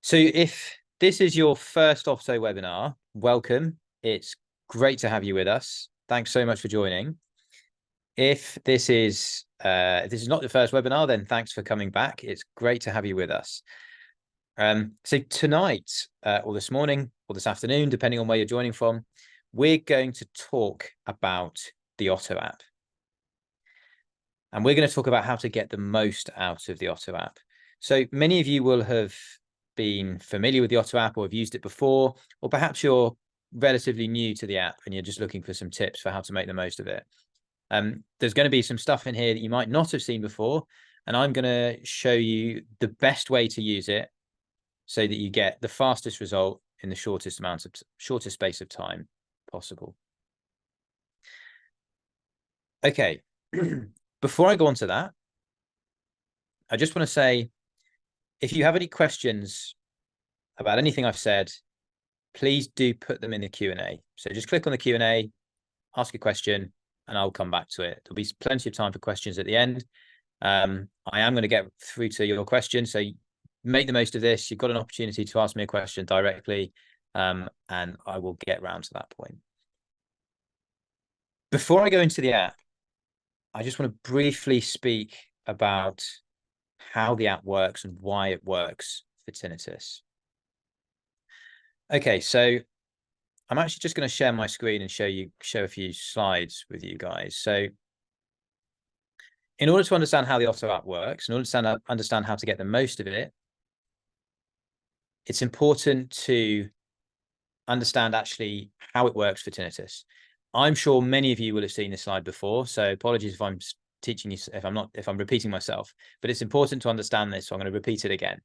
So if this is your first Opto webinar, welcome. It's great to have you with us. Thanks so much for joining. If this is not the first webinar, then thanks for coming back. It's great to have you with us. So tonight, or this morning, or this afternoon, depending on where you're joining from, we're going to talk about the Otto app. And we're going to talk about how to get the most out of the Otto app. So many of you will have been familiar with the Otto app or have used it before, or perhaps you're relatively new to the app and you're just looking for some tips for how to make the most of it. There's going to be some stuff in here that you might not have seen before, and I'm going to show you the best way to use it so that you get the fastest result in the shortest space of time possible. Okay. Before I go on to that, I just want to say, if you have any questions about anything I've said, please do put them in the Q&A. So just click on the Q&A, ask a question, and I'll come back to it. There'll be plenty of time for questions at the end. I am going to get through to your questions, so make the most of this. You've got an opportunity to ask me a question directly, and I will get round to that point. Before I go into the app, I just want to briefly speak about how the app works and why it works for tinnitus. Okay, so I'm actually just going to share my screen and show a few slides with you guys. So in order to understand how the Otto app works, in order to understand how to get the most of it, it's important to understand actually how it works for tinnitus. I'm sure many of you will have seen this slide before, so apologies if I'm teaching you, if I'm repeating myself, but it's important to understand this, so I'm going to repeat it again.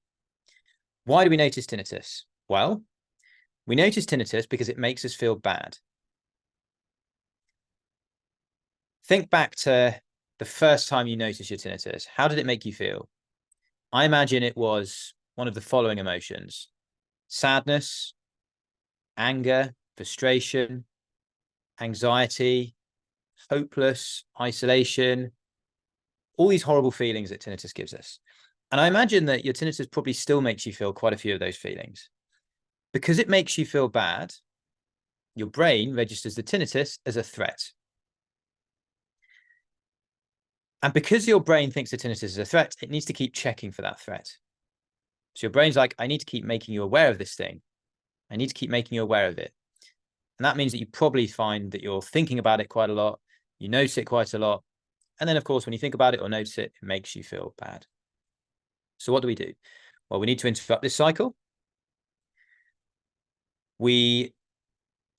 Why do we notice tinnitus? Well, we notice tinnitus because it makes us feel bad. Think back to the first time you noticed your tinnitus. How did it make you feel? I imagine it was one of the following emotions: sadness, anger, frustration, anxiety, hopeless, isolation, all these horrible feelings that tinnitus gives us. And I imagine that your tinnitus probably still makes you feel quite a few of those feelings. Because it makes you feel bad, your brain registers the tinnitus as a threat. And because your brain thinks the tinnitus is a threat, it needs to keep checking for that threat. So your brain's like, I need to keep making you aware of this thing. I need to keep making you aware of it. And that means that you probably find that you're thinking about it quite a lot. You notice it quite a lot. And then, of course, when you think about it or notice it, it makes you feel bad. So what do we do? Well, we need to interrupt this cycle. We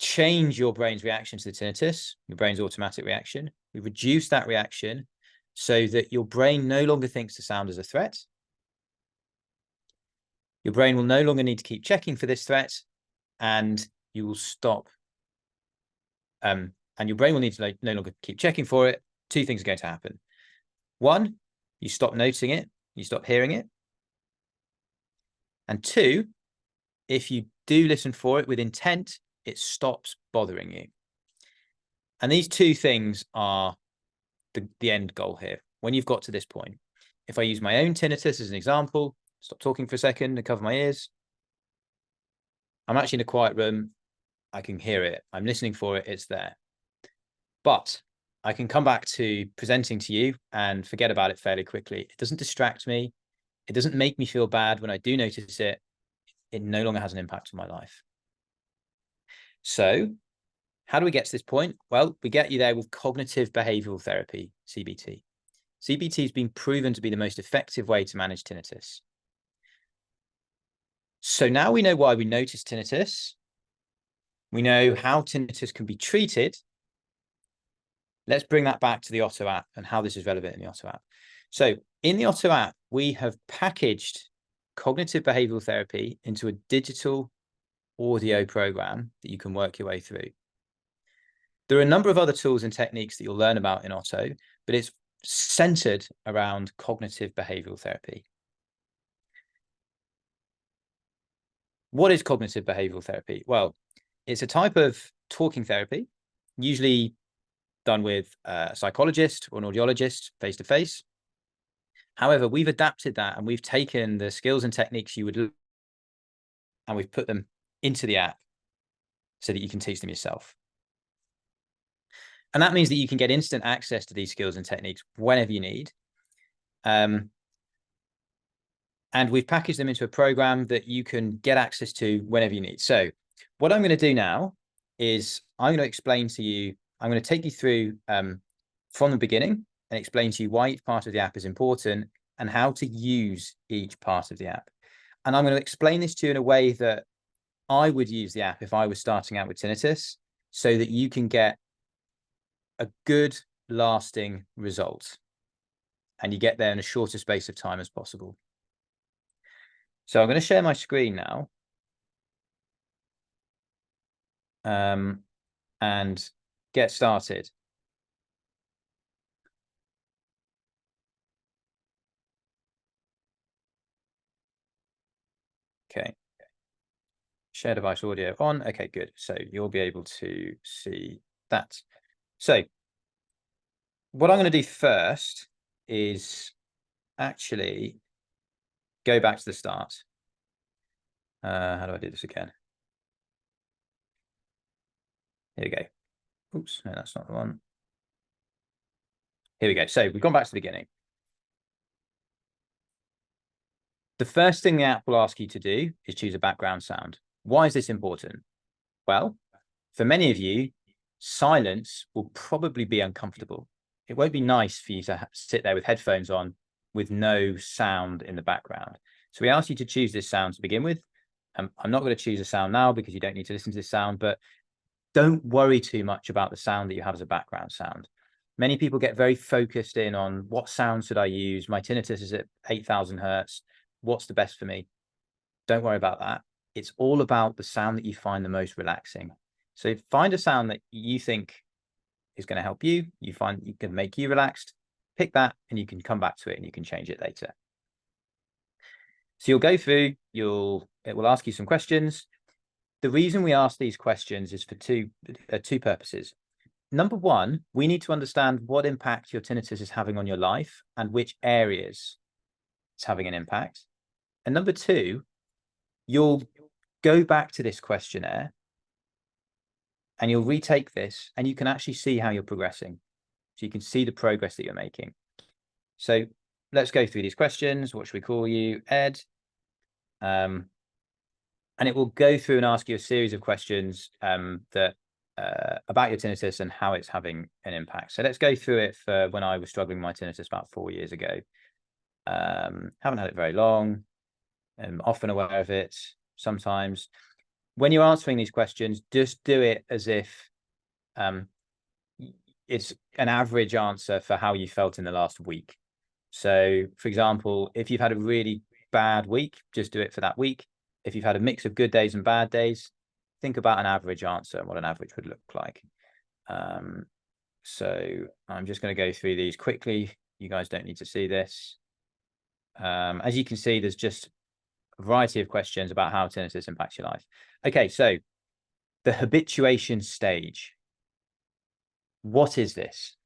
change your brain's reaction to the tinnitus, your brain's automatic reaction. We reduce that reaction so that your brain no longer thinks the sound is a threat. Your brain will no longer need to keep checking for this threat, and you will stop. And your brain will need to no longer keep checking for it. Two things are going to happen. One, you stop noticing it, you stop hearing it. And two, if you do listen for it with intent, it stops bothering you. And these two things are the end goal here. When you've got to this point, if I use my own tinnitus as an example, stop talking for a second and cover my ears. I'm actually in a quiet room. I can hear it. I'm listening for it. It's there. But I can come back to presenting to you and forget about it fairly quickly. It doesn't distract me. It doesn't make me feel bad when I do notice it. It no longer has an impact on my life. So how do we get to this point? Well, we get you there with cognitive behavioral therapy, CBT. CBT has been proven to be the most effective way to manage tinnitus. So now we know why we notice tinnitus. We know how tinnitus can be treated. Let's bring that back to the Otto app and how this is relevant in the Otto app. So in the Otto app, we have packaged cognitive behavioral therapy into a digital audio program that you can work your way through. There are a number of other tools and techniques that you'll learn about in Otto, but it's centered around cognitive behavioral therapy. What is cognitive behavioral therapy? Well, it's a type of talking therapy, usually done with a psychologist or an audiologist face-to-face. However, we've adapted that and we've taken the skills and techniques you would and we've put them into the app so that you can teach them yourself. And that means that you can get instant access to these skills and techniques whenever you need. And we've packaged them into a program that you can get access to whenever you need. So what I'm going to do now is I'm going to explain to you, I'm going to take you through from the beginning and explain to you why each part of the app is important and how to use each part of the app. And I'm going to explain this to you in a way that I would use the app if I was starting out with tinnitus, so that you can get a good, lasting result and you get there in a shorter space of time as possible. So I'm going to share my screen now and get started. Okay. Share device audio on. Okay, good. So you'll be able to see that. So what I'm going to do first is actually go back to the start. How do I do this again? Here we go. Oops, no, that's not the one. Here we go. So we've gone back to the beginning. The first thing the app will ask you to do is choose a background sound. Why is this important? Well, for many of you, silence will probably be uncomfortable. It won't be nice for you to sit there with headphones on with no sound in the background. So we ask you to choose this sound to begin with. I'm not going to choose a sound now because you don't need to listen to this sound, but don't worry too much about the sound that you have as a background sound. Many people get very focused in on what sound should I use? My tinnitus is at 8,000 hertz. What's the best for me? Don't worry about that. It's all about the sound that you find the most relaxing. So find a sound that you think is going to help you. You find you can make you relaxed. Pick that and you can come back to it and you can change it later. So you'll go through, it will ask you some questions. The reason we ask these questions is for two purposes. Number one, we need to understand what impact your tinnitus is having on your life and which areas it's having an impact. And number two, you'll go back to this questionnaire and you'll retake this and you can actually see how you're progressing. So you can see the progress that you're making. So let's go through these questions. What should we call you? Ed. And it will go through and ask you a series of questions that about your tinnitus and how it's having an impact. So let's go through it for when I was struggling with my tinnitus about 4 years ago. Haven't had it very long. I'm often aware of it sometimes. When you're answering these questions, just do it as if it's an average answer for how you felt in the last week. So, for example, if you've had a really bad week, just do it for that week. If you've had a mix of good days and bad days, think about an average answer and what an average would look like. So I'm just going to go through these quickly. You guys don't need to see this. As you can see, there's just a variety of questions about how tinnitus impacts your life. Okay, so the habituation stage. What is this?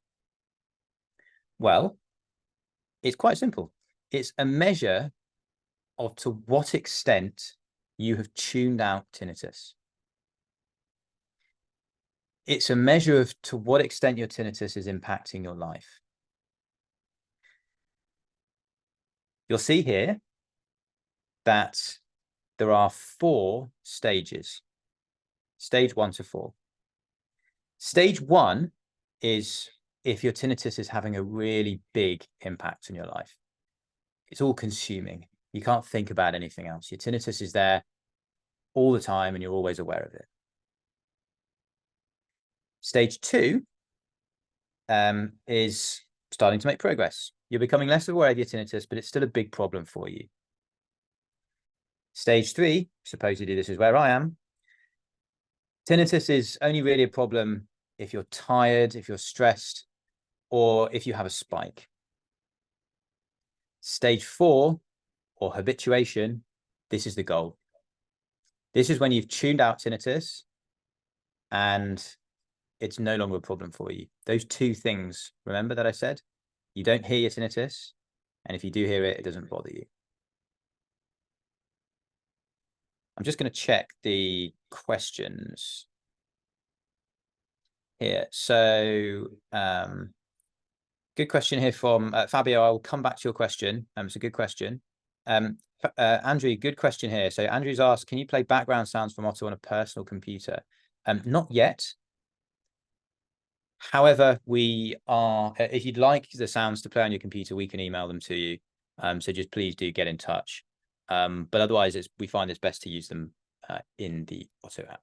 Well, it's quite simple. It's a measure of to what extent you have tuned out tinnitus. It's a measure of to what extent your tinnitus is impacting your life. You'll see here that there are 4 stages, stage 1 to 4. Stage 1 is if your tinnitus is having a really big impact on your life. It's all consuming. You can't think about anything else. Your tinnitus is there all the time and you're always aware of it. Stage 2 is starting to make progress. You're becoming less aware of your tinnitus, but it's still a big problem for you. Stage 3, supposedly this is where I am. Tinnitus is only really a problem if you're tired, if you're stressed, or if you have a spike. Stage 4, or habituation, this is the goal. This is when you've tuned out tinnitus and it's no longer a problem for you. Those 2 things, remember that I said? You don't hear your tinnitus, and if you do hear it, it doesn't bother you. I'm just going to check the questions here. So good question here from Fabio. I'll come back to your question. It's a good question. Andrew, good question here. So Andrew's asked, can you play background sounds from Otto on a personal computer? Not yet. However, we are, if you'd like the sounds to play on your computer, we can email them to you. So just please do get in touch. But otherwise, we find it's best to use them in the Otto app.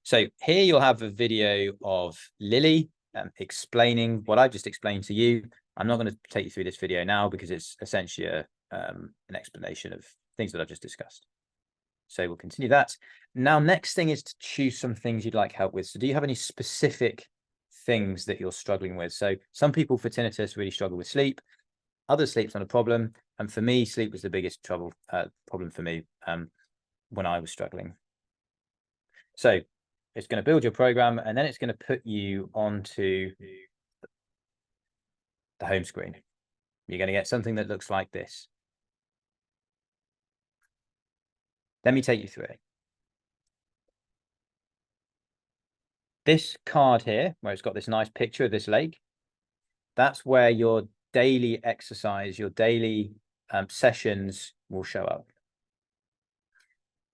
So here you'll have a video of Lily explaining what I just explained to you. I'm not going to take you through this video now because it's essentially an explanation of things that I've just discussed. So we'll continue that. Now, next thing is to choose some things you'd like help with. So do you have any specific things that you're struggling with? So some people for tinnitus really struggle with sleep. Others, sleep's not a problem. And for me, sleep was the biggest problem for me when I was struggling. So it's going to build your program, and then it's going to put you onto the home screen. You're going to get something that looks like this. Let me take you through it. This card here, where it's got this nice picture of this lake, that's where your daily exercise, your daily sessions will show up.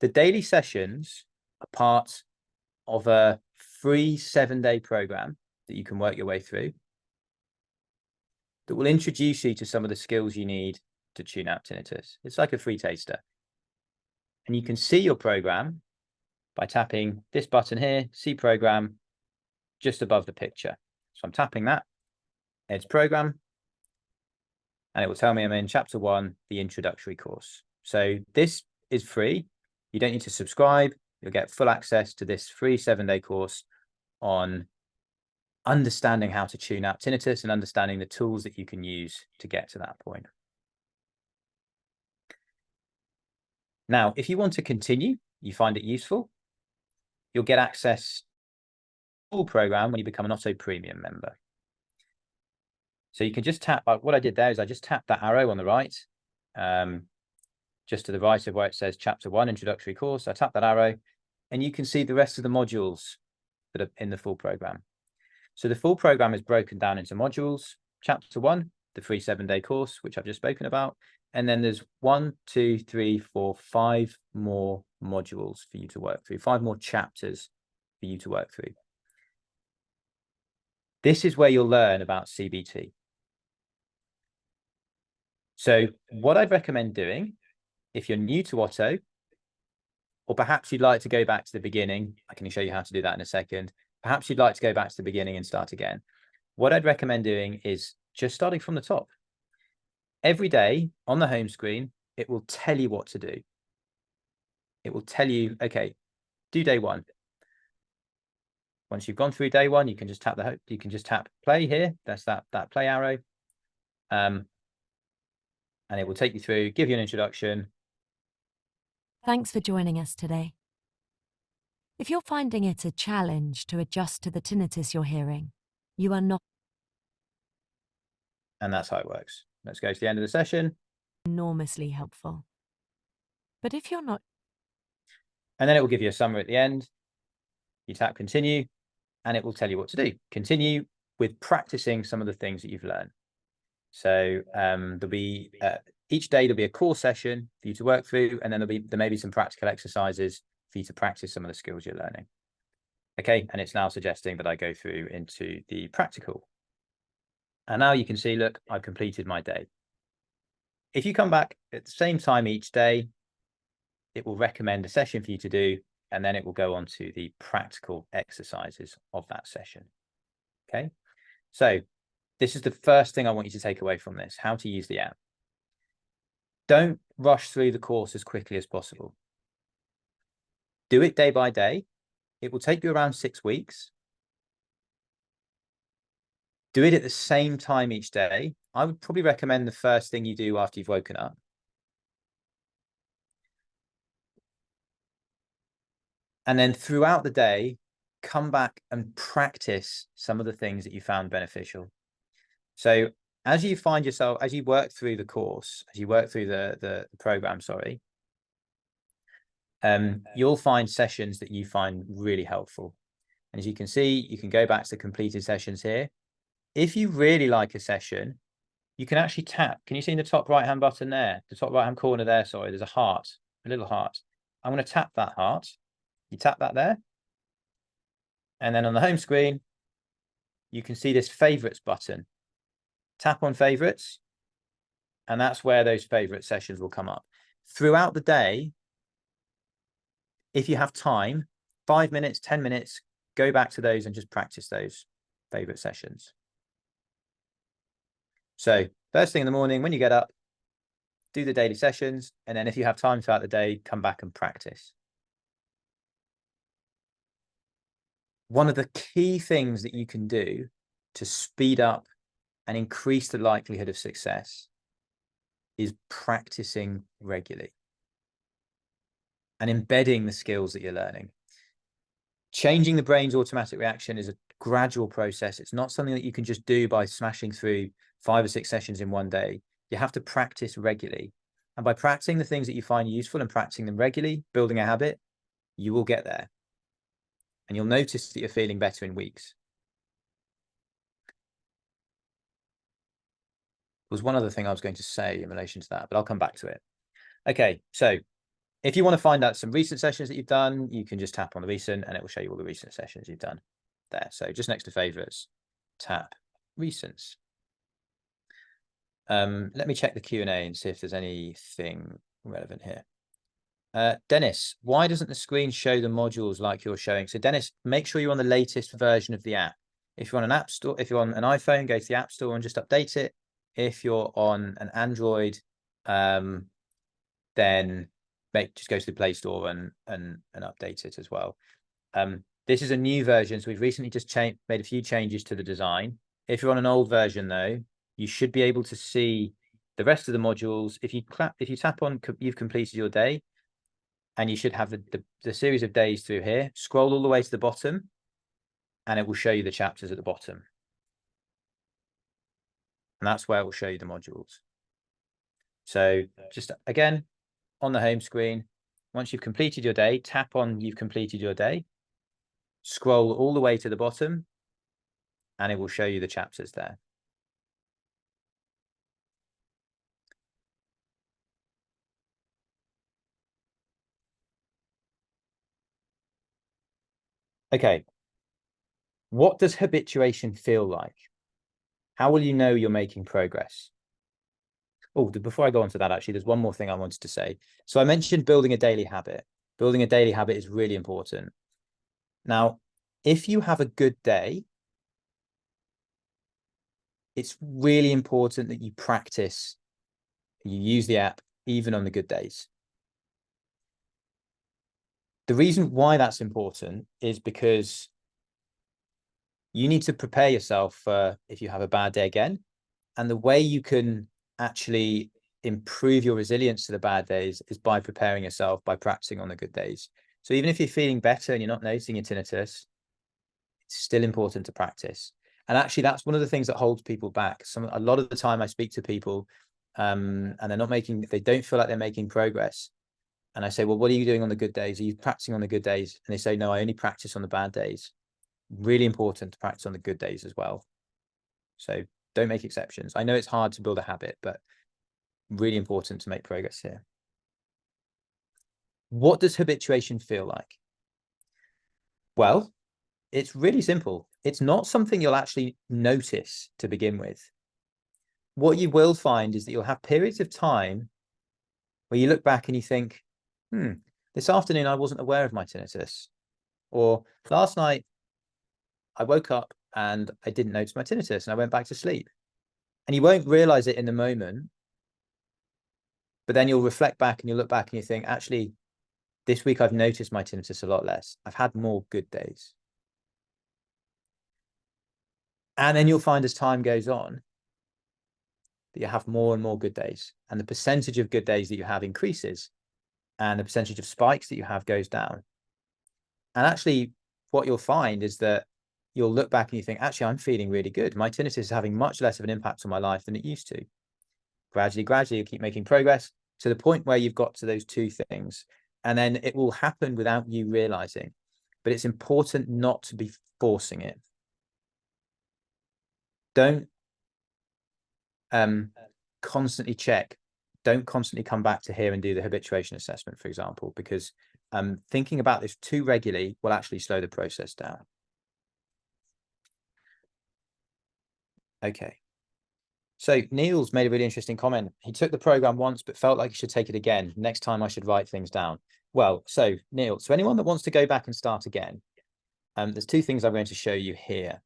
The daily sessions are part of a free 7-day program that you can work your way through that will introduce you to some of the skills you need to tune out tinnitus. It's like a free taster. And you can see your program by tapping this button here, see program, just above the picture. So I'm tapping that, it's program, and it will tell me I'm in chapter 1, the introductory course. So this is free. You don't need to subscribe. You'll get full access to this free 7-day course on understanding how to tune out tinnitus and understanding the tools that you can use to get to that point. Now, if you want to continue, you find it useful, you'll get access to the full program when you become an Otto Premium member. So you can just tap, what I did there is I just tapped that arrow on the right, just to the right of where it says chapter 1, introductory course. I tap that arrow and you can see the rest of the modules that are in the full program. So the full program is broken down into modules. Chapter 1, the free 7-day course, which I've just spoken about. And then there's 1, 2, 3, 4, 5 more modules for you to work through, 5 more chapters for you to work through. This is where you'll learn about CBT. So what I'd recommend doing, if you're new to Otto, or perhaps you'd like to go back to the beginning, I can show you how to do that in a second. Perhaps you'd like to go back to the beginning and start again. What I'd recommend doing is just starting from the top. Every day on the home screen, it will tell you what to do. It will tell you, okay, do day 1. Once you've gone through day 1, you can just tap play here. That's that play arrow. And it will take you through, give you an introduction. Thanks for joining us today. If you're finding it a challenge to adjust to the tinnitus you're hearing, you are not. And that's how it works. Let's go to the end of the session. Enormously helpful. But if you're not. And then it will give you a summary at the end. You tap continue and it will tell you what to do. Continue with practicing some of the things that you've learned. So there'll be each day there'll be a core session for you to work through, and then there may be some practical exercises for you to practice some of the skills you're learning. Okay, and it's now suggesting that I go through into the practical. And now you can see, look, I've completed my day. If you come back at the same time each day, it will recommend a session for you to do, and then it will go on to the practical exercises of that session. Okay, so this is the first thing I want you to take away from this, how to use the app. Don't rush through the course as quickly as possible. Do it day by day. It will take you around 6 weeks. Do it at the same time each day. I would probably recommend the first thing you do after you've woken up. And then throughout the day, come back and practice some of the things that you found beneficial. So as you find yourself, as you work through the course, as you work through the program, sorry, you'll find sessions that you find really helpful. And as you can see, you can go back to the completed sessions here. If you really like a session, you can actually tap. Can you see in the top right-hand button there? The top right-hand corner there, sorry, there's a heart, a little heart. I'm going to tap that heart. You tap that there. And then on the home screen, you can see this favorites button. Tap on favorites, and that's where those favorite sessions will come up. Throughout the day, if you have time, 5 minutes, 10 minutes, go back to those and just practice those favorite sessions. So first thing in the morning, when you get up, do the daily sessions. And then if you have time throughout the day, come back and practice. One of the key things that you can do to speed up and increase the likelihood of success is practicing regularly and embedding the skills that you're learning. Changing the brain's automatic reaction is a gradual process. It's not something that you can just do by smashing through 5 or 6 sessions in one day. You have to practice regularly. And by practicing the things that you find useful and practicing them regularly, building a habit, you will get there. And you'll notice that you're feeling better in weeks. There was one other thing I was going to say in relation to that, but I'll come back to it. Okay, so if you want to find out some recent sessions that you've done, you can just tap on the recent and it will show you all the recent sessions you've done there. So just next to favorites, tap recents. Let me check the Q&A and see if there's anything relevant here. Dennis, why doesn't the screen show the modules like you're showing? So Dennis, make sure you're on the latest version of the app. If you're on an app store, if you're on an iPhone, go to the App Store and just update it. If you're on an Android, then just go to the Play Store and update it as well. This is a new version, so we've recently just made a few changes to the design. If you're on an old version though, you should be able to see the rest of the modules. If you tap on you've completed your day, and you should have the series of days through here. Scroll all the way to the bottom, and it will show you the chapters at the bottom. And that's where it will show you the modules. So just again, on the home screen, once you've completed your day, tap on you've completed your day, scroll all the way to the bottom, and it will show you the chapters there. Okay. What does habituation feel like? How will you know you're making progress? Oh, before I go on to that, actually, there's one more thing I wanted to say. So I mentioned building a daily habit. Building a daily habit is really important. Now, if you have a good day, it's really important that you practice, you use the app, even on the good days. The reason why that's important is because you need to prepare yourself for if you have a bad day again. And the way you can actually improve your resilience to the bad days is by preparing yourself, by practicing on the good days. So even if you're feeling better and you're not noticing your tinnitus, it's still important to practice. And actually, that's one of the things that holds people back. A lot of the time I speak to people and they don't feel like they're making progress. And I say, well, what are you doing on the good days? Are you practicing on the good days? And they say, no, I only practice on the bad days. Really important to practice on the good days as well. So don't make exceptions. I know it's hard to build a habit, but really important to make progress here. What does habituation feel like? Well, it's really simple. It's not something you'll actually notice to begin with. What you will find is that you'll have periods of time where you look back and you think, this afternoon I wasn't aware of my tinnitus. Or last night I woke up and I didn't notice my tinnitus and I went back to sleep. And you won't realize it in the moment, but then you'll reflect back and you'll look back and you think, actually, this week I've noticed my tinnitus a lot less. I've had more good days. And then you'll find as time goes on that you have more and more good days. And the percentage of good days that you have increases. And the percentage of spikes that you have goes down. And actually, what you'll find is that you'll look back and you think, actually, I'm feeling really good. My tinnitus is having much less of an impact on my life than it used to. Gradually, you keep making progress to the point where you've got to those two things. and then it will happen without you realizing. But it's important not to be forcing it. Don't constantly check. Don't constantly come back to here and do the habituation assessment, for example, because thinking about this too regularly will actually slow the process down. Okay. So Neil's made a really interesting comment. He took the program once, but felt like he should take it again. Next time I should write things down. Well, so Neil, so anyone that wants to go back and start again, there's two things I'm going to show you here.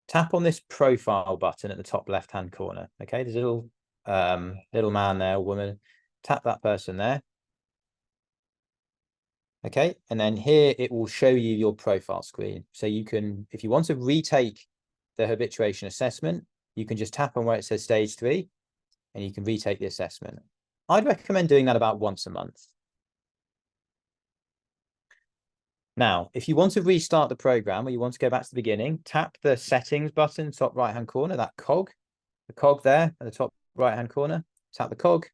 Tap on this profile button at the top left-hand corner. Okay, there's a little man there, woman. Tap that person there. Okay, and then here it will show you your profile screen. So you can, if you want to retake the habituation assessment, you can just tap on where it says stage 3 and you can retake the assessment. I'd recommend doing that about once a month. Now, if you want to restart the program or you want to go back to the beginning, tap the settings button, top right-hand corner, that cog, the cog there at the top right-hand corner, tap the cog,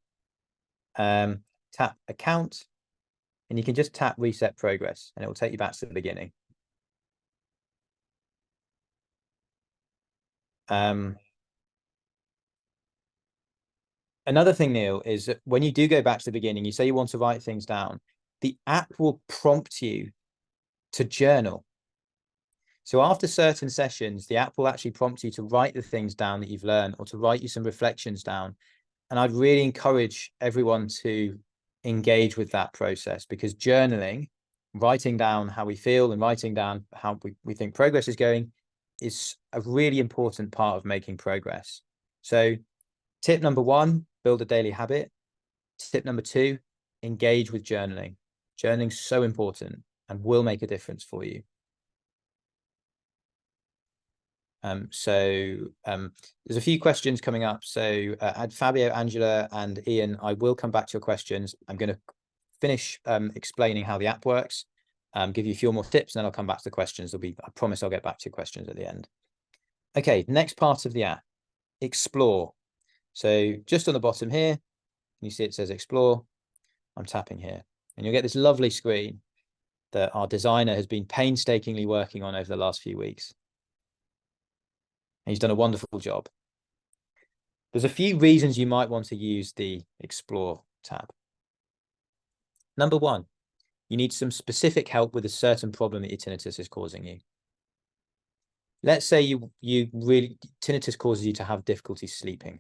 tap account, and you can just tap reset progress and it will take you back to the beginning. Another thing, Neil, is that when you do go back to the beginning, you say you want to write things down, the app will prompt you to journal. So after certain sessions, the app will actually prompt you to write the things down that you've learned or to write you some reflections down. And I'd really encourage everyone to engage with that process, because journaling, writing down how we feel and writing down how we think progress is going, is a really important part of making progress. So tip number 1, build a daily habit. Tip number 2, engage with journaling. Journaling's so important and will make a difference for you. There's a few questions coming up. So Fabio, Angela, and Ian, I will come back to your questions. I'm going to finish explaining how the app works, give you a few more tips, and then I'll come back to the questions. I promise I'll get back to your questions at the end. Okay, next part of the app, explore. So just on the bottom here, you see it says explore. I'm tapping here, and you'll get this lovely screen that our designer has been painstakingly working on over the last few weeks. And he's done a wonderful job. There's a few reasons you might want to use the Explore tab. Number 1, you need some specific help with a certain problem that your tinnitus is causing you. Let's say tinnitus causes you to have difficulty sleeping.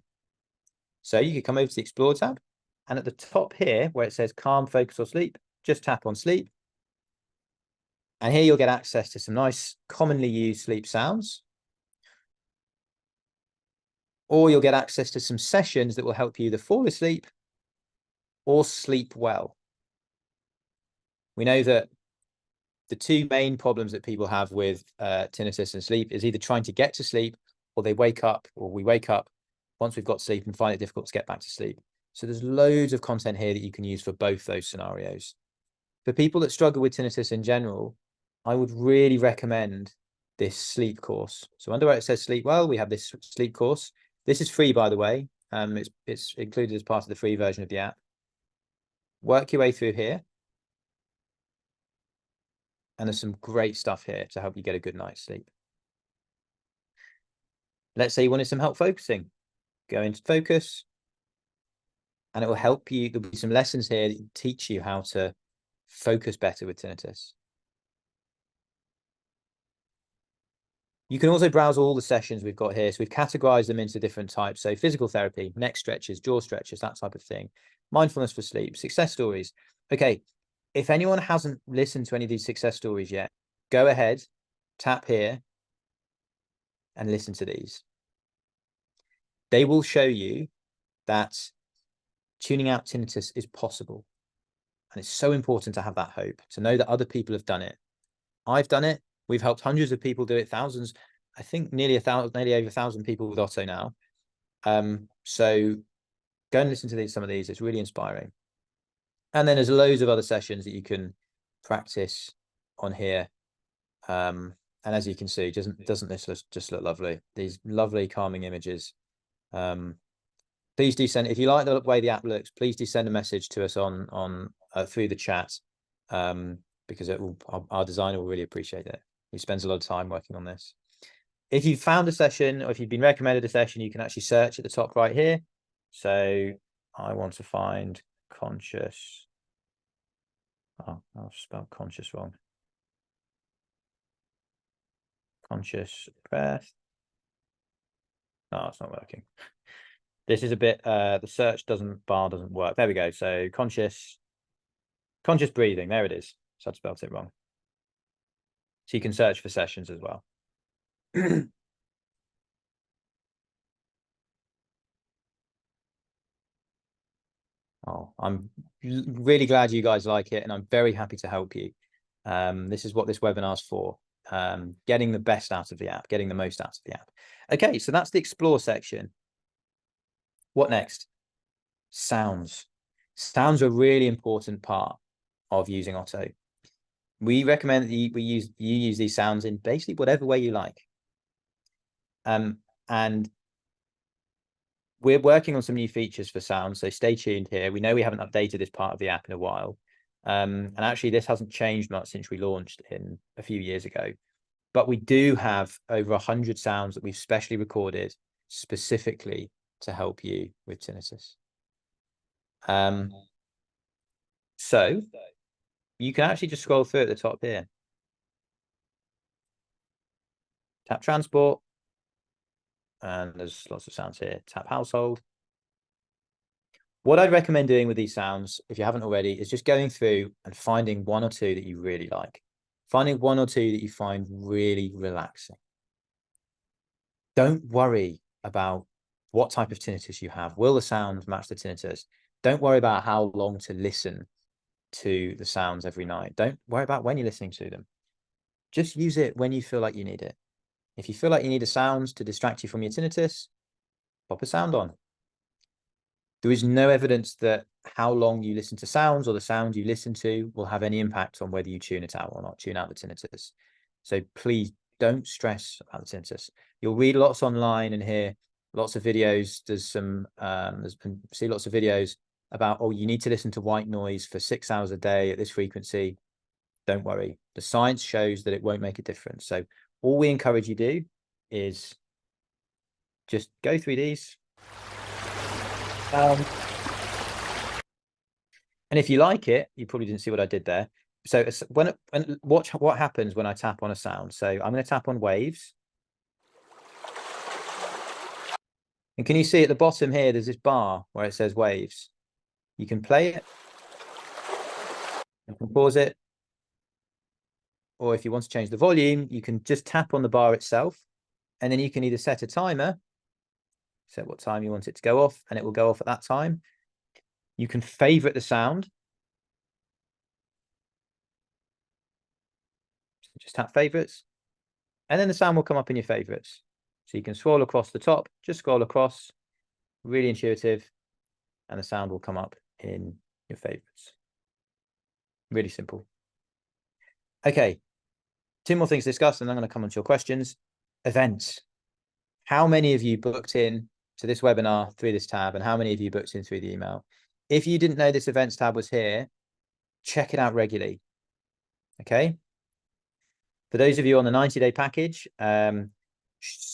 So you could come over to the Explore tab, and at the top here, where it says calm, focus, or sleep, just tap on sleep. And here you'll get access to some nice commonly used sleep sounds. Or you'll get access to some sessions that will help you either fall asleep or sleep well. We know that the two main problems that people have with tinnitus and sleep is either trying to get to sleep, or we wake up once we've got sleep and find it difficult to get back to sleep. So there's loads of content here that you can use for both those scenarios. For people that struggle with tinnitus in general, I would really recommend this sleep course. So under where it says sleep well, we have this sleep course. This is free, by the way. It's included as part of the free version of the app. Work your way through here. And there's some great stuff here to help you get a good night's sleep. Let's say you wanted some help focusing. Go into focus. And it will help you. There'll be some lessons here that teach you how to focus better with tinnitus. You can also browse all the sessions we've got here. So we've categorized them into different types. So physical therapy, neck stretches, jaw stretches, that type of thing. Mindfulness for sleep, success stories. Okay, if anyone hasn't listened to any of these success stories yet, go ahead, tap here, and listen to these. They will show you that tuning out tinnitus is possible. And it's so important to have that hope, to know that other people have done it. I've done it. We've helped hundreds of people do it, thousands, I think nearly over 1,000 people with Otto now. So go and listen to some of these. It's really inspiring. And then there's loads of other sessions that you can practice on here. And as you can see, doesn't this just look lovely? These lovely calming images. please do send, if you like the way the app looks, please do send a message to us on through the chat, because it will, our designer will really appreciate it. He spends a lot of time working on this. If you've found a session, or if you've been recommended a session, you can actually search at the top right here. So I want to find conscious. Oh, I've spelled conscious wrong. Conscious breath. Oh, it's not working. This is a bit, the search bar doesn't work. There we go. So conscious breathing. There it is. So I've spelled it wrong. So you can search for sessions as well. Oh, I'm really glad you guys like it, and I'm very happy to help you. This is what this webinar's for, getting the best out of the app, getting the most out of the app. Okay, so that's the explore section. What next? Sounds. Sounds are a really important part of using Otto. We recommend that you use these sounds in basically whatever way you like. And we're working on some new features for sound, so stay tuned here. We know we haven't updated this part of the app in a while. And actually, this hasn't changed much since we launched in a few years ago. But we do have over 100 sounds that we've specially recorded specifically to help you with tinnitus. So you can actually just scroll through at the top here. Tap transport, and there's lots of sounds here. Tap household. What I'd recommend doing with these sounds, if you haven't already, is just going through and finding one or two that you really like. Finding one or two that you find really relaxing. Don't worry about what type of tinnitus you have. Will the sound match the tinnitus? Don't worry about how long to listen to the sounds every night. Don't worry about when you're listening to them. Just use it when you feel like you need it. If you feel like you need a sound to distract you from your tinnitus, pop a sound on. There is no evidence that how long you listen to sounds or the sound you listen to will have any impact on whether you tune it out or not, tune out the tinnitus. So please don't stress about the tinnitus. You'll read lots online and hear lots of videos. There's some, see lots of videos about, oh, you need to listen to white noise for 6 hours a day at this frequency. Don't worry. The science shows that it won't make a difference. So all we encourage you to do is just go through these. And if you like it, you probably didn't see what I did there. So watch what happens when I tap on a sound. So I'm going to tap on waves. And can you see at the bottom here, there's this bar where it says waves. You can play it. You can pause it. Or if you want to change the volume, you can just tap on the bar itself. And then you can either set a timer, set what time you want it to go off, and it will go off at that time. You can favorite the sound. So just tap favorites. And then the sound will come up in your favorites. So you can scroll across the top, just scroll across, really intuitive, and the sound will come up in your favorites. Really simple. Okay, two more things to discuss, and I'm going to come on to your questions. Events. How many of you booked in to this webinar through this tab, and how many of you booked in through the email? If you didn't know this events tab was here, check it out regularly. Okay. For those of you on the 90-day package,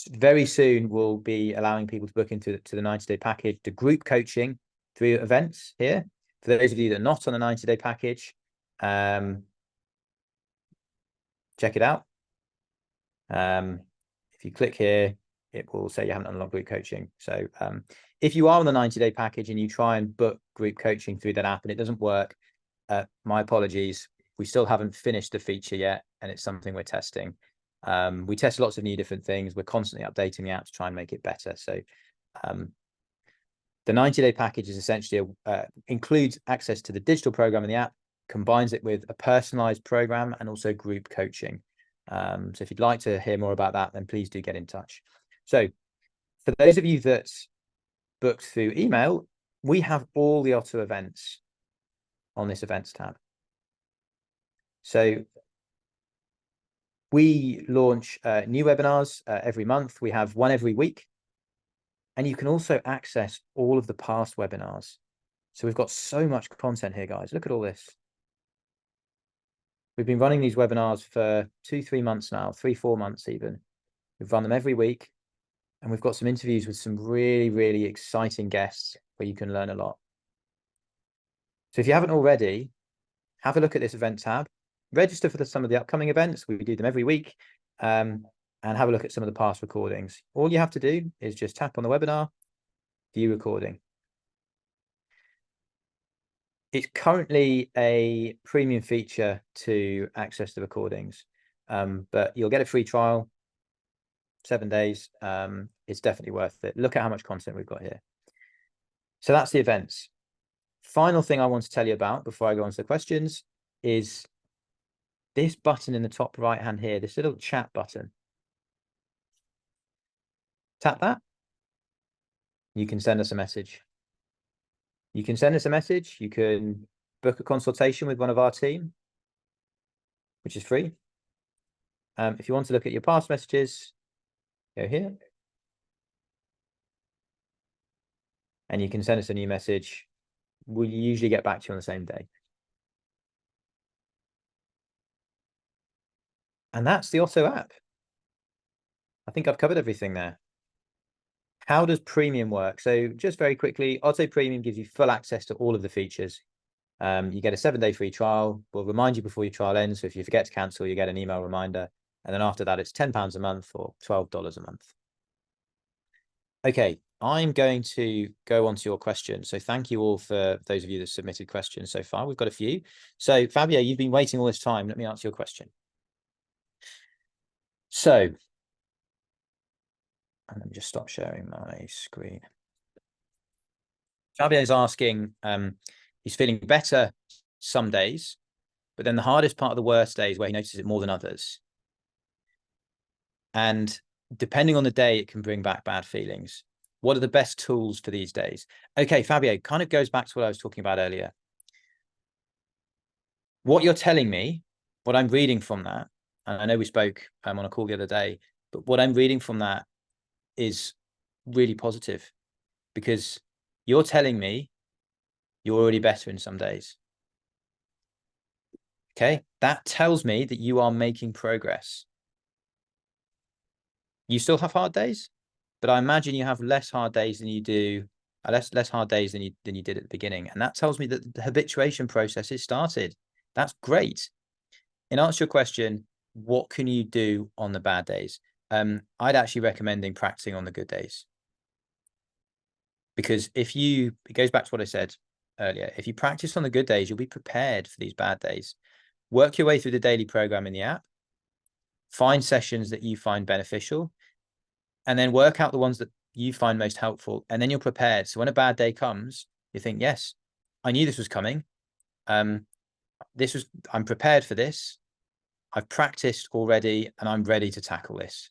very soon we'll be allowing people to book into the 90-day package, the group coaching through events here. For those of you that are not on the 90-day package, check it out. If you click here, it will say you haven't unlocked group coaching. So if you are on the 90-day package and you try and book group coaching through that app and it doesn't work, my apologies. We still haven't finished the feature yet, and it's something we're testing. We test lots of new different things. We're constantly updating the app to try and make it better. So the 90-day package is essentially includes access to the digital program in the app, combines it with a personalized program and also group coaching. So if you'd like to hear more about that, then please do get in touch. So for those of you that booked through email, we have all the Otto events on this events tab. So we launch new webinars every month. We have one every week. And you can also access all of the past webinars. So we've got so much content here, guys. Look at all this. We've been running these webinars for 2-3 months now, 3-4 months even. We've run them every week. And we've got some interviews with some really, really exciting guests where you can learn a lot. So if you haven't already, have a look at this event tab, register for some of the upcoming events. We do them every week, and have a look at some of the past recordings. All you have to do is just tap on the webinar, view recording. It's currently a premium feature to access the recordings, but you'll get a free trial, 7 days. It's definitely worth it. Look at how much content we've got here. So that's the events. Final thing I want to tell you about before I go on to the questions is this button in the top right hand here, this little chat button. Tap that. You can send us a message. You can send us a message. You can book a consultation with one of our team, which is free. If you want to look at your past messages, go here. And you can send us a new message. We'll usually get back to you on the same day. And that's the Otto app. I think I've covered everything there. How does premium work? So just very quickly, Otto Premium gives you full access to all of the features. You get a 7-day free trial. We'll remind you before your trial ends. So if you forget to cancel, you get an email reminder. And then after that, it's £10 a month or $12 a month. Okay, I'm going to go on to your questions. So thank you all for those of you that submitted questions so far. We've got a few. So Fabio, you've been waiting all this time. Let me answer your question. So, and let me just stop sharing my screen. Fabio is asking, he's feeling better some days, but then the hardest part of the worst days where he notices it more than others. And depending on the day, it can bring back bad feelings. What are the best tools for these days? Okay, Fabio, kind of goes back to what I was talking about earlier. What you're telling me, what I'm reading from that, and I know we spoke on a call the other day, but what I'm reading from that is really positive, because you're telling me you're already better in some days. Okay, that tells me that you are making progress. You still have hard days, but I imagine you have less hard days than you do, less hard days than you did at the beginning. And that tells me that the habituation process is started. That's great. In answer to your question, what can you do on the bad days? I'd actually recommend practicing on the good days. Because it goes back to what I said earlier, if you practice on the good days, you'll be prepared for these bad days. Work your way through the daily program in the app, find sessions that you find beneficial, and then work out the ones that you find most helpful. And then you're prepared. So when a bad day comes, you think, yes, I knew this was coming. I'm prepared for this. I've practiced already and I'm ready to tackle this.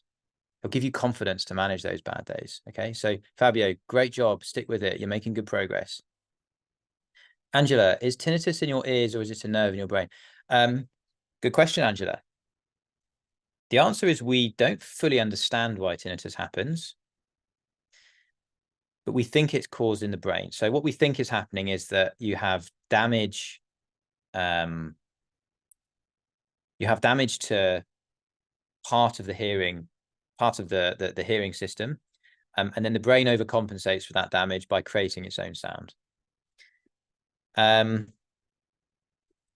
It'll give you confidence to manage those bad days. Okay. So Fabio, great job. Stick with it. You're making good progress. Angela, is tinnitus in your ears or is it a nerve in your brain? Good question, Angela. The answer is we don't fully understand why tinnitus happens, but we think it's caused in the brain. So what we think is happening is that you have damage. You have damage to part of the hearing, part of the hearing system, and then the brain overcompensates for that damage by creating its own sound. I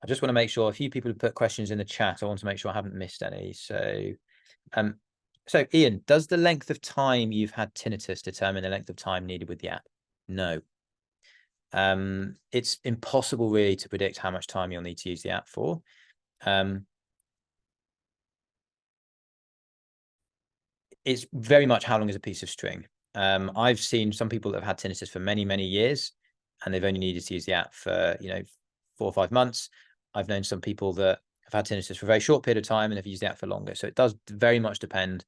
just want to make sure a few people have put questions in the chat. I want to make sure I haven't missed any. So Ian, does the length of time you've had tinnitus determine the length of time needed with the app? No. It's impossible really to predict how much time you'll need to use the app for. It's very much how long is a piece of string. I've seen some people that have had tinnitus for many, many years, and they've only needed to use the app for 4 or 5 months. I've known some people that have had tinnitus for a very short period of time and have used the app for longer. So it does very much depend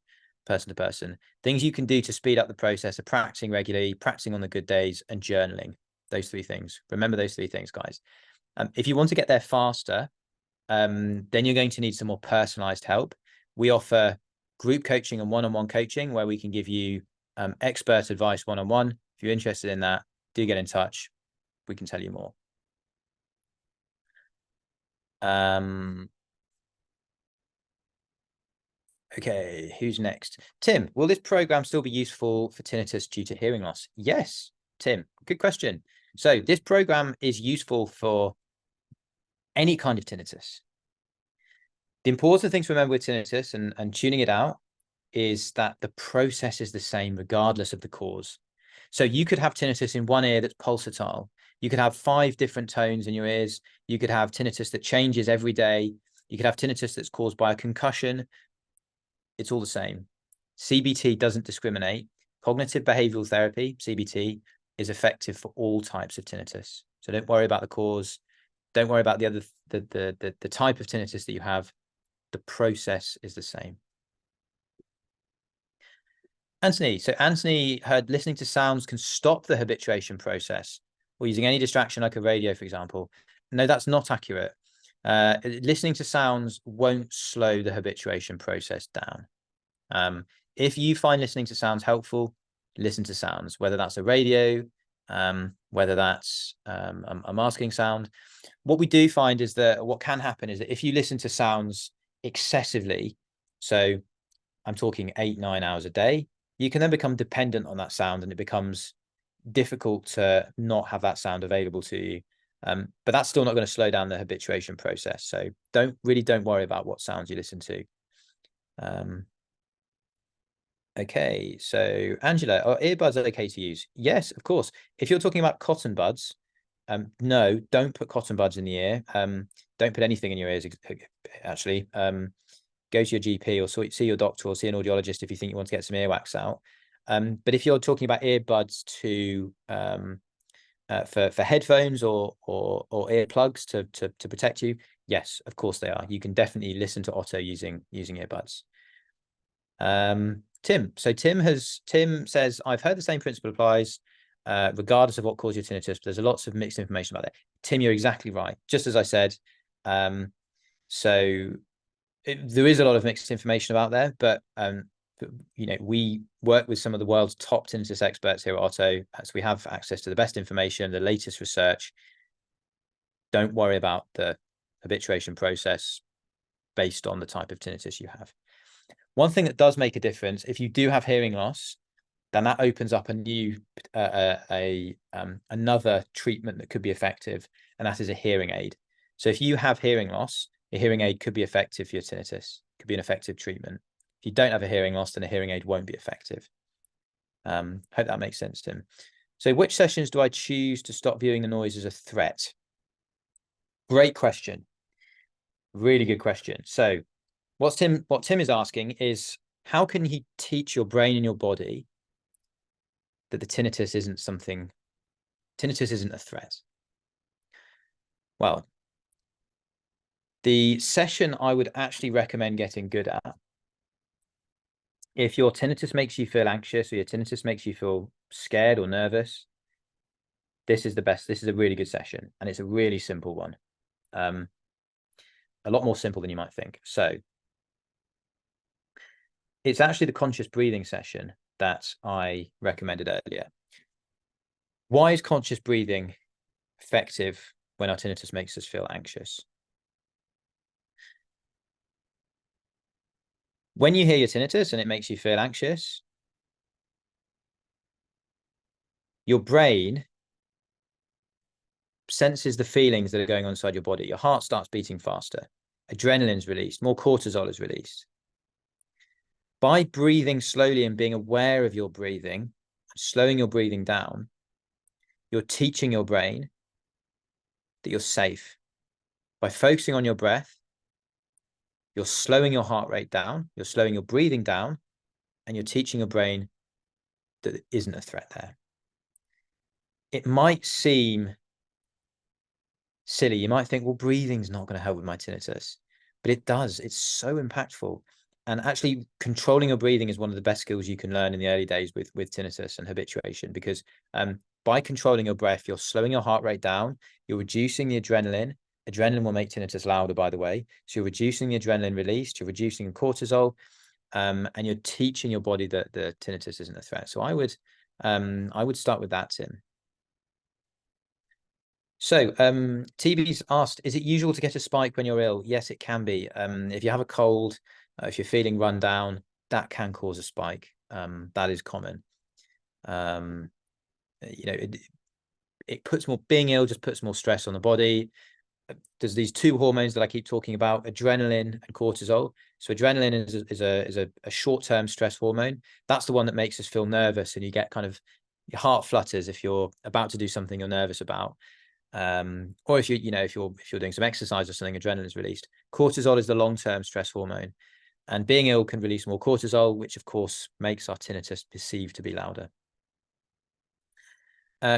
person to person. Things you can do to speed up the process are practicing regularly, practicing on the good days, and journaling. Those 3 things. Remember those 3 things, guys. If you want to get there faster, then you're going to need some more personalized help. We offer group coaching and one-on-one coaching where we can give you expert advice one-on-one. If you're interested in that, do get in touch. We can tell you more. Okay, who's next? Tim, will this program still be useful for tinnitus due to hearing loss? Yes, Tim, good question. So this program is useful for any kind of tinnitus. The important thing to remember with tinnitus and tuning it out is that the process is the same regardless of the cause. So you could have tinnitus in one ear that's pulsatile. You could have 5 different tones in your ears. You could have tinnitus that changes every day. You could have tinnitus that's caused by a concussion. It's all the same. CBT doesn't discriminate. Cognitive behavioral therapy, CBT, is effective for all types of tinnitus. So don't worry about the cause. Don't worry about the type of tinnitus that you have. The process is the same. Anthony, so Anthony heard listening to sounds can stop the habituation process, or using any distraction like a radio, for example. No, that's not accurate. Listening to sounds won't slow the habituation process down. If you find listening to sounds helpful, listen to sounds, whether that's a radio, whether that's a masking sound. What we do find is that what can happen is that if you listen to sounds excessively, so I'm talking 8-9 hours a day, you can then become dependent on that sound, and it becomes difficult to not have that sound available to you. But that's still not going to slow down the habituation process. So don't worry about what sounds you listen to. Okay, so Angela, are earbuds okay to use? Yes, of course. If you're talking about cotton buds, no, don't put cotton buds in the ear. Don't put anything in your ears, actually. Go to your GP or see your doctor or see an audiologist if you think you want to get some earwax out. But if you're talking about earbuds to for headphones or earplugs to protect you, yes, of course they are. You can definitely listen to Otto using earbuds. Tim says, I've heard the same principle applies regardless of what caused your tinnitus, but there's lots of mixed information about that. Tim, you're exactly right. Just as I said, there is a lot of mixed information about there, but you know, we work with some of the world's top tinnitus experts here at Otto, so we have access to the best information, the latest research. Don't worry about the habituation process based on the type of tinnitus you have. One thing that does make a difference, if you do have hearing loss, then that opens up a new another treatment that could be effective, and that is a hearing aid. So if you have hearing loss, a hearing aid could be effective for your tinnitus, could be an effective treatment. If you don't have a hearing loss, then a hearing aid won't be effective. Hope that makes sense, Tim. So which sessions do I choose to stop viewing the noise as a threat? Great question. Really good question. So what Tim is asking is, how can he teach your brain and your body that the tinnitus isn't a threat? Well, the session I would actually recommend getting good at, if your tinnitus makes you feel anxious or your tinnitus makes you feel scared or nervous, this is the best. This is a really good session, and it's a really simple one. A lot more simple than you might think. So it's actually the conscious breathing session that I recommended earlier. Why is conscious breathing effective when our tinnitus makes us feel anxious? When you hear your tinnitus and it makes you feel anxious, your brain senses the feelings that are going on inside your body. Your heart starts beating faster. Adrenaline's released. More cortisol is released. By breathing slowly and being aware of your breathing, slowing your breathing down, you're teaching your brain that you're safe. By focusing on your breath, you're slowing your heart rate down, you're slowing your breathing down, and you're teaching your brain that there isn't a threat there. It might seem silly. You might think, well, breathing's not going to help with my tinnitus, but it does. It's so impactful. And actually controlling your breathing is one of the best skills you can learn in the early days with tinnitus and habituation, because by controlling your breath, you're slowing your heart rate down, you're reducing the adrenaline. Adrenaline will make tinnitus louder, by the way. So you're reducing the adrenaline released, you're reducing cortisol, and you're teaching your body that the tinnitus isn't a threat. So I would start with that, Tim. So TB's asked, is it usual to get a spike when you're ill? Yes, it can be. If you have a cold, if you're feeling run down, that can cause a spike. That is common. You know, it puts more, being ill just puts more stress on the body. There's these two hormones that I keep talking about, adrenaline and cortisol. So adrenaline is a short-term stress hormone. That's the one that makes us feel nervous, and you get kind of, your heart flutters if you're about to do something you're nervous about. Or if you're doing some exercise or something, adrenaline is released. Cortisol is the long-term stress hormone, and being ill can release more cortisol, which of course makes our tinnitus perceived to be louder.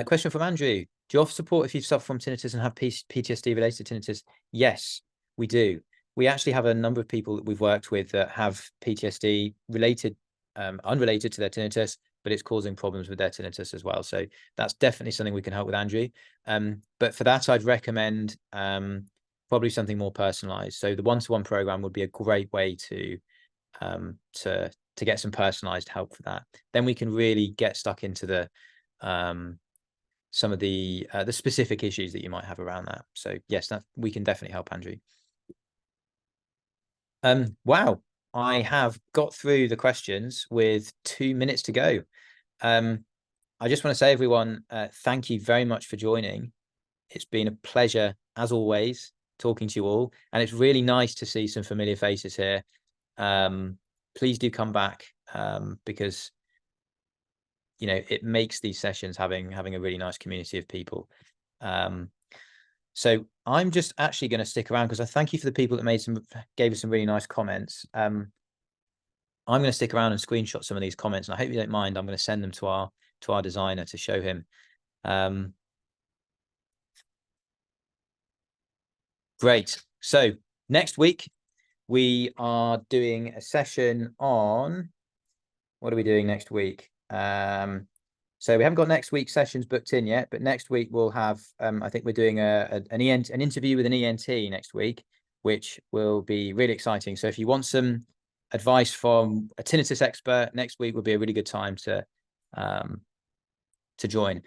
Question from Andrew. Do you offer support if you suffer from tinnitus and have PTSD related to tinnitus? Yes, we do. We actually have a number of people that we've worked with that have PTSD related, unrelated to their tinnitus, but it's causing problems with their tinnitus as well. So that's definitely something we can help with, Andrew. But for that, I'd recommend probably something more personalized. So the one-to-one program would be a great way to get some personalized help for that. Then we can really get stuck into the some of the specific issues that you might have around that. So yes, that we can definitely help, Andrew. Wow, I have got through the questions with 2 minutes to go. I just want to say, everyone, thank you very much for joining. It's been a pleasure, as always, talking to you all, and it's really nice to see some familiar faces here. Please do come back, because it makes these sessions having a really nice community of people. So I'm just actually going to stick around because I thank you for the people that gave us some really nice comments. I'm going to stick around and screenshot some of these comments, and I hope you don't mind. I'm going to send them to our designer to show him. Great. So next week we are doing a session on, what are we doing next week? So we haven't got next week's sessions booked in yet, but next week we'll have, I think we're doing an interview with an ENT next week, which will be really exciting. So if you want some advice from a tinnitus expert, next week will be a really good time to join.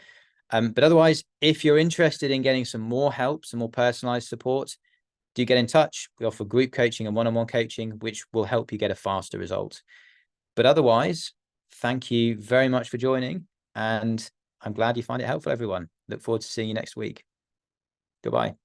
But otherwise, if you're interested in getting some more help, some more personalized support, do get in touch. We offer group coaching and one-on-one coaching, which will help you get a faster result. But otherwise, thank you very much for joining, and I'm glad you find it helpful, everyone. Look forward to seeing you next week. Goodbye.